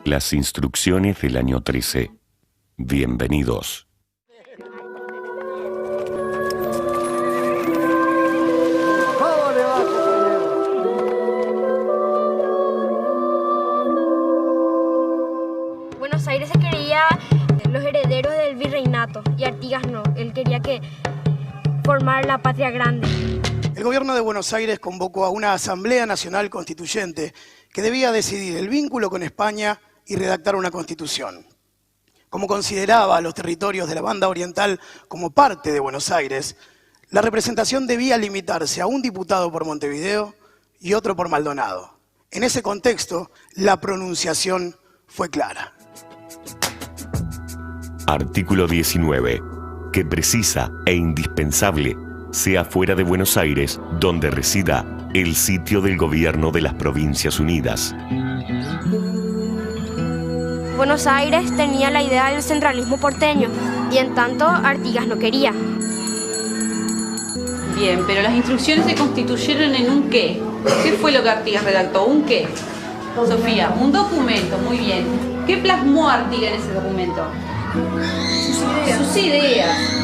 Las instrucciones del año 13. Bienvenidos. Buenos Aires se creía los herederos del virreinato y Artigas no. Él quería formar la patria grande. El gobierno de Buenos Aires convocó a una Asamblea Nacional Constituyente que debía decidir el vínculo con España y redactar una constitución. Como consideraba a los territorios de la banda oriental como parte de Buenos Aires, la representación debía limitarse a un diputado por Montevideo y otro por Maldonado. En ese contexto, la pronunciación fue clara. Artículo 19. Que precisa e indispensable sea fuera de Buenos Aires donde resida el sitio del gobierno de las Provincias Unidas. Buenos Aires tenía la idea del centralismo porteño y en tanto Artigas no quería. Bien, pero las instrucciones se constituyeron en un qué. ¿Qué fue lo que Artigas redactó? ¿Un qué? Sofía, un documento, muy bien. ¿Qué plasmó Artigas en ese documento? Sus ideas.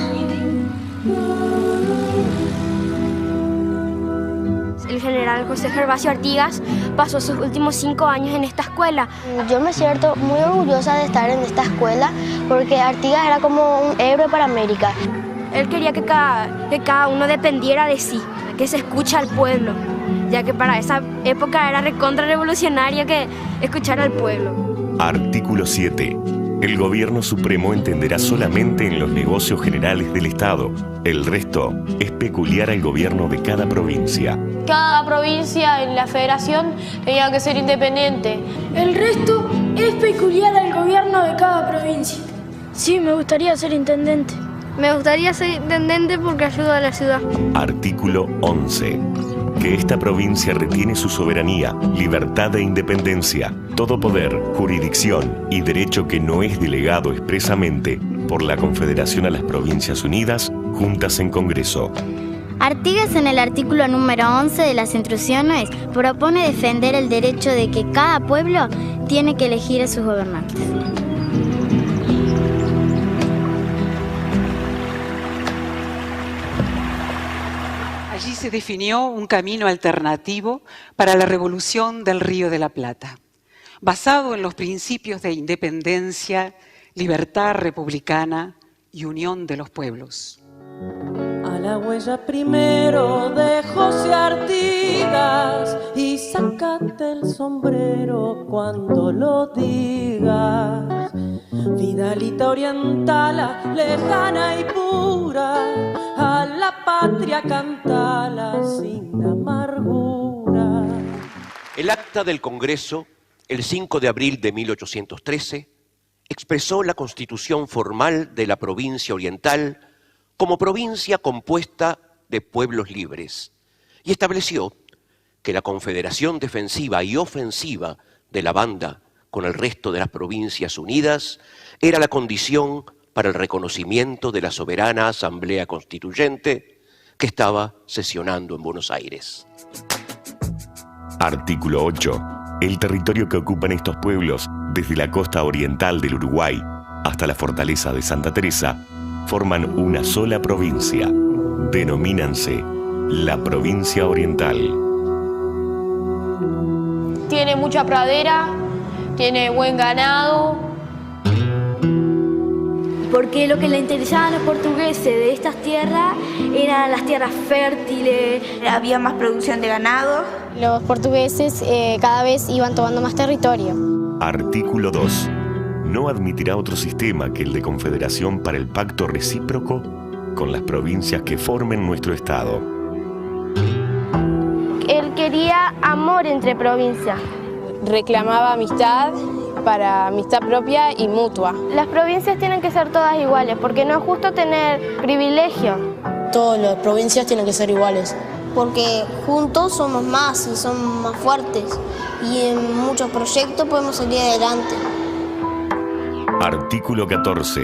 El general José Gervasio Artigas pasó sus últimos 5 años en esta escuela. Yo me siento muy orgullosa de estar en esta escuela porque Artigas era como un héroe para América. Él quería que cada uno dependiera de sí, que se escuche al pueblo, ya que para esa época era recontrarrevolucionario que escuchara al pueblo. Artículo 7. El gobierno supremo entenderá solamente en los negocios generales del Estado. El resto es peculiar al gobierno de cada provincia. Cada provincia en la federación tenía que ser independiente. El resto es peculiar al gobierno de cada provincia. Sí, me gustaría ser intendente. Me gustaría ser intendente porque ayuda a la ciudad. Artículo 11. Que esta provincia retiene su soberanía, libertad e independencia, todo poder, jurisdicción y derecho que no es delegado expresamente por la Confederación a las Provincias Unidas, juntas en Congreso. Artigas en el artículo número 11 de las instrucciones propone defender el derecho de que cada pueblo tiene que elegir a sus gobernantes. Allí se definió un camino alternativo para la revolución del Río de la Plata, basado en los principios de independencia, libertad republicana y unión de los pueblos. A la huella primero de José Artigas y sácate el sombrero cuando lo digas. Vidalita orientala, lejana y pura, a la patria cantala sin amargura. El acta del Congreso, el 5 de abril de 1813, expresó la constitución formal de la provincia oriental como provincia compuesta de pueblos libres y estableció que la confederación defensiva y ofensiva de la banda con el resto de las provincias unidas era la condición para el reconocimiento de la soberana Asamblea Constituyente que estaba sesionando en Buenos Aires. Artículo 8. El territorio que ocupan estos pueblos, desde la costa oriental del Uruguay hasta la fortaleza de Santa Teresa, forman una sola provincia. Denomínanse la Provincia Oriental. Tiene mucha pradera, tiene buen ganado. Porque lo que le interesaba a los portugueses de estas tierras eran las tierras fértiles. Había más producción de ganado. Los portugueses cada vez iban tomando más territorio. Artículo 2. No admitirá otro sistema que el de confederación para el pacto recíproco con las provincias que formen nuestro Estado. Él quería amor entre provincias. Reclamaba amistad para amistad propia y mutua. Las provincias tienen que ser todas iguales porque no es justo tener privilegios. Todas las provincias tienen que ser iguales. Porque juntos somos más y somos más fuertes y en muchos proyectos podemos salir adelante. Artículo 14.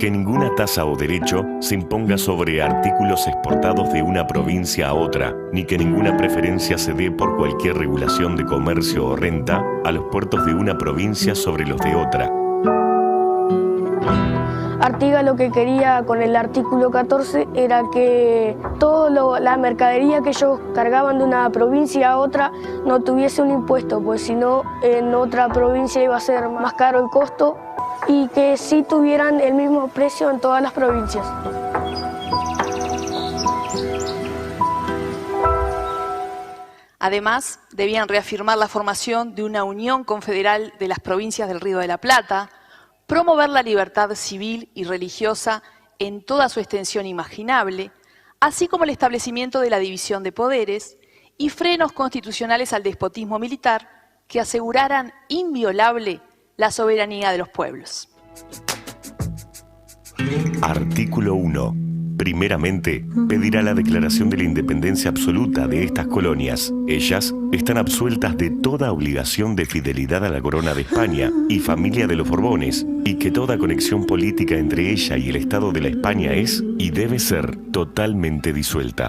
Que ninguna tasa o derecho se imponga sobre artículos exportados de una provincia a otra, ni que ninguna preferencia se dé por cualquier regulación de comercio o renta a los puertos de una provincia sobre los de otra. Artigas lo que quería con el artículo 14 era que toda la mercadería que ellos cargaban de una provincia a otra no tuviese un impuesto, pues si no en otra provincia iba a ser más caro el costo, y que sí tuvieran el mismo precio en todas las provincias. Además, debían reafirmar la formación de una unión confederal de las provincias del Río de la Plata, promover la libertad civil y religiosa en toda su extensión imaginable, así como el establecimiento de la división de poderes y frenos constitucionales al despotismo militar que aseguraran inviolable la soberanía de los pueblos. Artículo 1. Primeramente, pedirá la declaración de la independencia absoluta de estas colonias. Ellas están absueltas de toda obligación de fidelidad a la corona de España y familia de los Borbones, y que toda conexión política entre ella y el Estado de la España es y debe ser totalmente disuelta.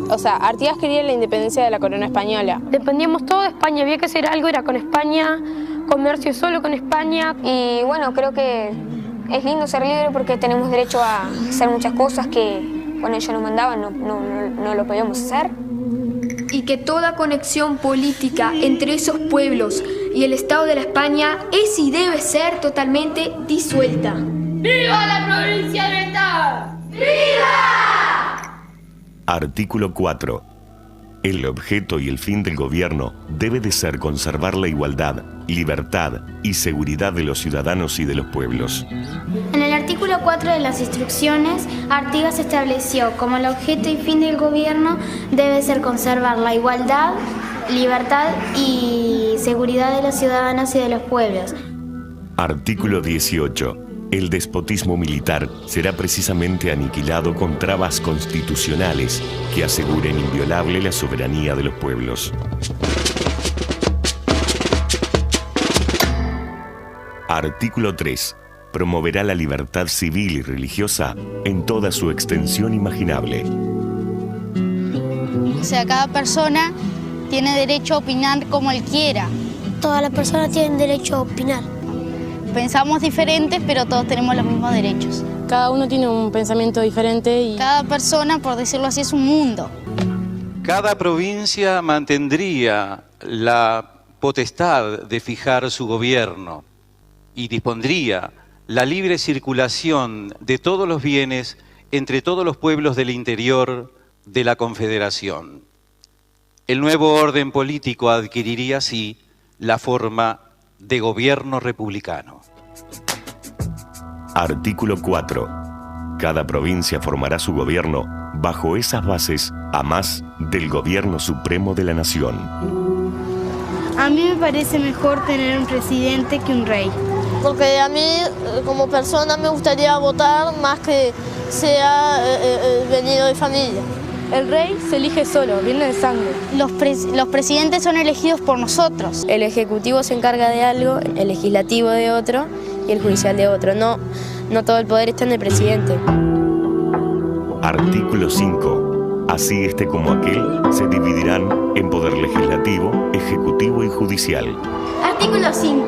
O sea, Artigas quería la independencia de la corona española. Dependíamos todo de España, había que hacer algo, era con España, comercio solo con España. Y bueno, creo que es lindo ser libre porque tenemos derecho a hacer muchas cosas que cuando ellos nos mandaban no lo podíamos hacer. Y que toda conexión política entre esos pueblos y el Estado de la España es y debe ser totalmente disuelta. ¡Viva la provincia de Estado! ¡Viva! Artículo 4. El objeto y el fin del gobierno debe de ser conservar la igualdad, libertad y seguridad de los ciudadanos y de los pueblos. En el artículo 4 de las instrucciones, Artigas estableció como el objeto y fin del gobierno debe ser conservar la igualdad, libertad y seguridad de los ciudadanos y de los pueblos. Artículo 18. El despotismo militar será precisamente aniquilado con trabas constitucionales que aseguren inviolable la soberanía de los pueblos. Artículo 3. Promoverá la libertad civil y religiosa en toda su extensión imaginable. O sea, cada persona tiene derecho a opinar como él quiera. Todas las personas tienen derecho a opinar. Pensamos diferentes, pero todos tenemos los mismos derechos. Cada uno tiene un pensamiento diferente y cada persona, por decirlo así, es un mundo. Cada provincia mantendría la potestad de fijar su gobierno y dispondría la libre circulación de todos los bienes entre todos los pueblos del interior de la Confederación. El nuevo orden político adquiriría así la forma de gobierno republicano. Artículo 4. Cada provincia formará su gobierno bajo esas bases a más del gobierno supremo de la nación. A mí me parece mejor tener un presidente que un rey. Porque a mí, como persona, me gustaría votar más que sea venido de familia. el rey se elige solo, viene de sangre. Los presidentes son elegidos por nosotros. El ejecutivo se encarga de algo, el legislativo de otro y el judicial de otro. No todo el poder está en el presidente. Artículo 5. Así este como aquel se dividirán en poder legislativo, ejecutivo y judicial. Artículo 5.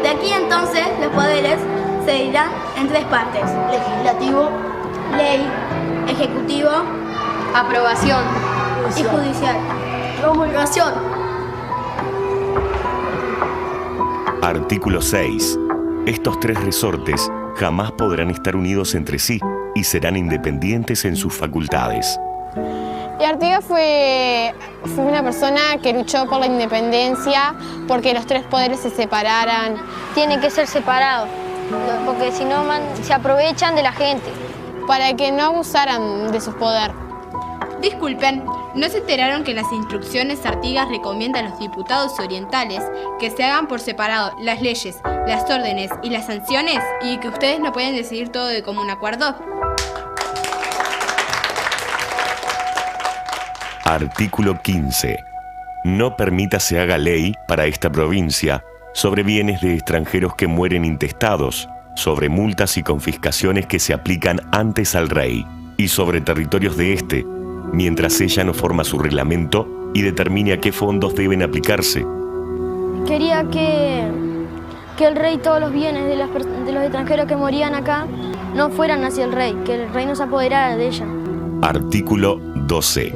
De aquí entonces los poderes se dividirán en tres partes: legislativo, ley, ejecutivo, aprobación y judicial, promulgación. Artículo 6. Estos tres resortes jamás podrán estar unidos entre sí y serán independientes en sus facultades. Y Artigas fue una persona que luchó por la independencia, porque los tres poderes se separaran. Tienen que ser separados, porque si no se aprovechan de la gente. Para que no abusaran de su poder. Disculpen, ¿no se enteraron que en las instrucciones Artigas recomienda a los diputados orientales que se hagan por separado las leyes, las órdenes y las sanciones, y que ustedes no pueden decidir todo de común acuerdo? Artículo 15. No permita se haga ley para esta provincia sobre bienes de extranjeros que mueren intestados, sobre multas y confiscaciones que se aplican antes al rey y sobre territorios de éste, mientras ella no forma su reglamento y determine a qué fondos deben aplicarse. Quería que el rey, todos los bienes de los extranjeros que morían acá, no fueran hacia el rey, que el rey no se apoderara de ella. Artículo 12.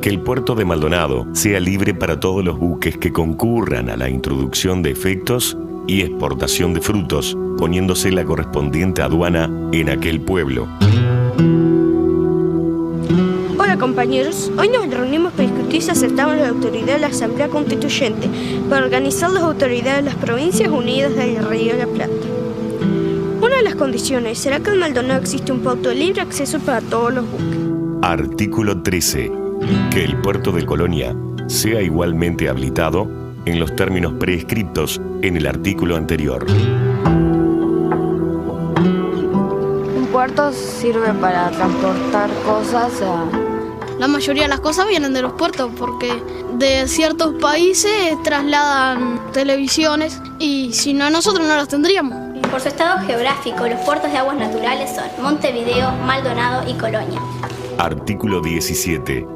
Que el puerto de Maldonado sea libre para todos los buques que concurran a la introducción de efectos y exportación de frutos, poniéndose la correspondiente aduana en aquel pueblo. Hola compañeros, hoy nos reunimos para discutir si aceptamos la autoridad de la Asamblea Constituyente para organizar las autoridades de las Provincias Unidas del Río de la Plata. Una de las condiciones será que en Maldonado existe un puerto de libre acceso para todos los buques. Artículo 13. Que el puerto de Colonia sea igualmente habilitado en los términos prescriptos en el artículo anterior. Un puerto sirve para transportar cosas La mayoría de las cosas vienen de los puertos porque de ciertos países trasladan televisiones y si no nosotros no las tendríamos. Por su estado geográfico, los puertos de aguas naturales son Montevideo, Maldonado y Colonia. Artículo 17.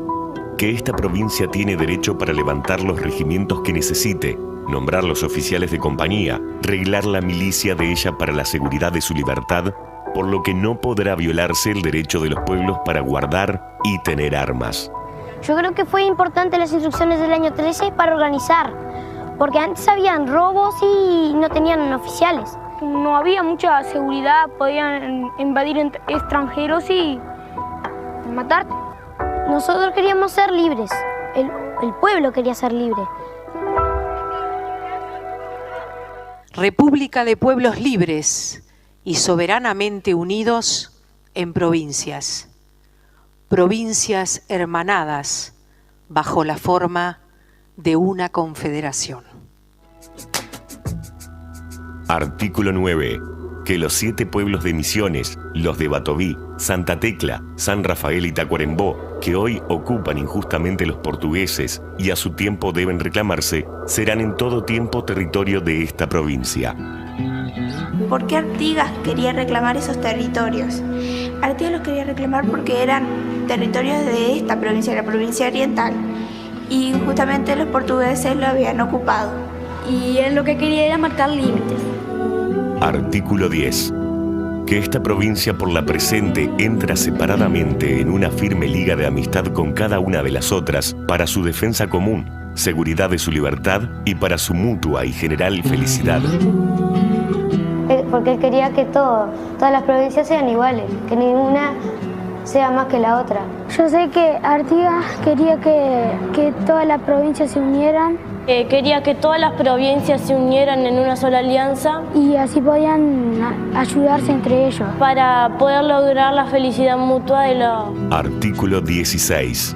Que esta provincia tiene derecho para levantar los regimientos que necesite, nombrar los oficiales de compañía, reglar la milicia de ella para la seguridad de su libertad, por lo que no podrá violarse el derecho de los pueblos para guardar y tener armas. Yo creo que fue importante las instrucciones del año 13 para organizar, porque antes habían robos y no tenían oficiales. No había mucha seguridad, podían invadir extranjeros y matarte. Nosotros queríamos ser libres, el pueblo quería ser libre. República de pueblos libres y soberanamente unidos en provincias. Provincias hermanadas bajo la forma de una confederación. Artículo 9. Que los 7 pueblos de Misiones, los de Batoví, Santa Tecla, San Rafael y Tacuarembó, que hoy ocupan injustamente los portugueses y a su tiempo deben reclamarse, serán en todo tiempo territorio de esta provincia. ¿Por qué Artigas quería reclamar esos territorios? Artigas los quería reclamar porque eran territorios de esta provincia, la provincia oriental, y justamente los portugueses lo habían ocupado. Y él lo que quería era marcar límites. Artículo 10. Que esta provincia por la presente entra separadamente en una firme liga de amistad con cada una de las otras para su defensa común, seguridad de su libertad y para su mutua y general felicidad. Porque él quería que todas las provincias sean iguales, que ninguna sea más que la otra. Yo sé que Artigas quería que todas las provincias se unieran. Quería que todas las provincias se unieran en una sola alianza y así podían ayudarse entre ellos para poder lograr la felicidad mutua de los... Artículo 16.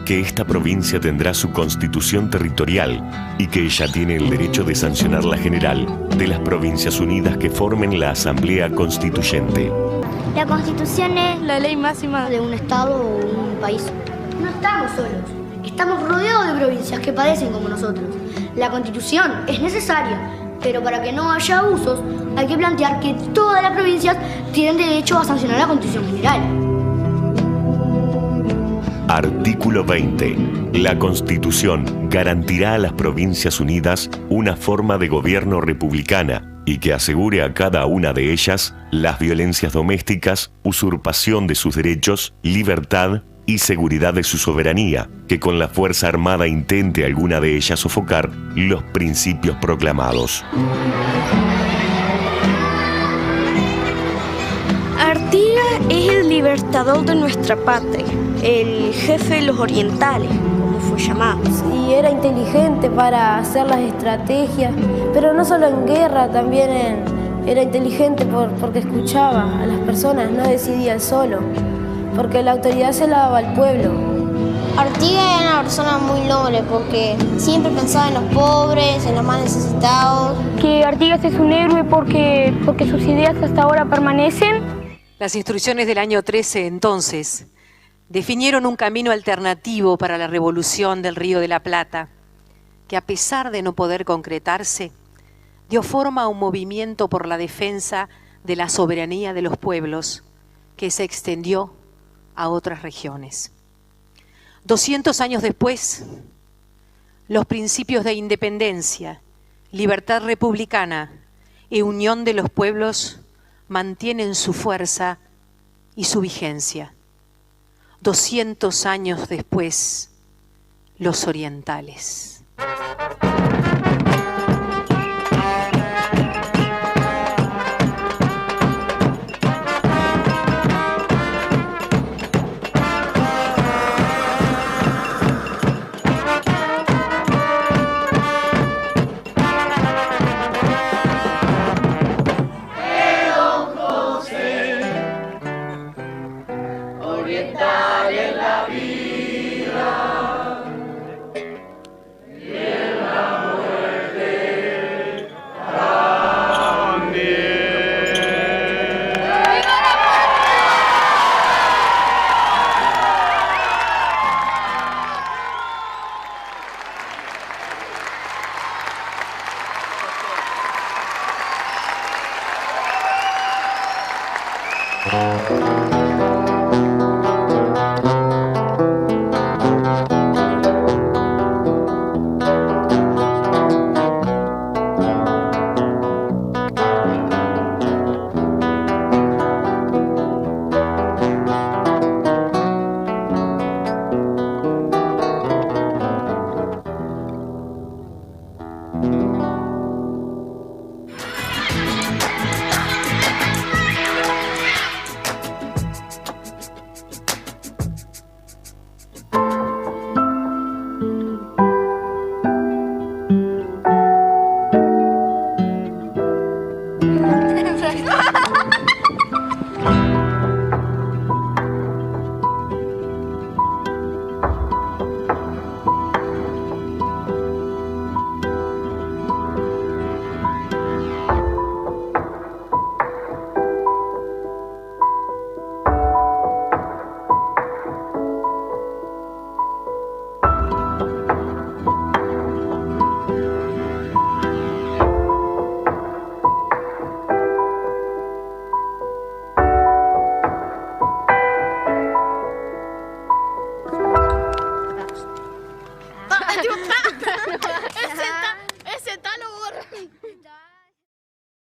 Que esta provincia tendrá su constitución territorial y que ella tiene el derecho de sancionar la general de las provincias unidas que formen la Asamblea Constituyente. La Constitución es la ley máxima de un estado o un país. No estamos solos. Estamos rodeados de provincias que padecen como nosotros. La Constitución es necesaria, pero para que no haya abusos, hay que plantear que todas las provincias tienen derecho a sancionar la Constitución General. Artículo 20. La Constitución garantirá a las Provincias Unidas una forma de gobierno republicana y que asegure a cada una de ellas las violencias domésticas, usurpación de sus derechos, libertad y seguridad de su soberanía, que con la fuerza armada intente alguna de ellas sofocar los principios proclamados. Artigas es el libertador de nuestra patria, el jefe de los orientales, como fue llamado. Y era inteligente para hacer las estrategias, pero no solo en guerra, también era inteligente porque escuchaba a las personas, no decidía solo, porque la autoridad se la daba al pueblo. Artigas era una persona muy noble porque siempre pensaba en los pobres, en los más necesitados. Que Artigas es un héroe porque sus ideas hasta ahora permanecen. Las instrucciones del año 13, entonces, definieron un camino alternativo para la revolución del Río de la Plata, que a pesar de no poder concretarse, dio forma a un movimiento por la defensa de la soberanía de los pueblos que se extendió a otras regiones. 200 años después, los principios de independencia, libertad republicana y unión de los pueblos mantienen su fuerza y su vigencia. 200 años después, los orientales. Oriental en la vida y en la muerte también.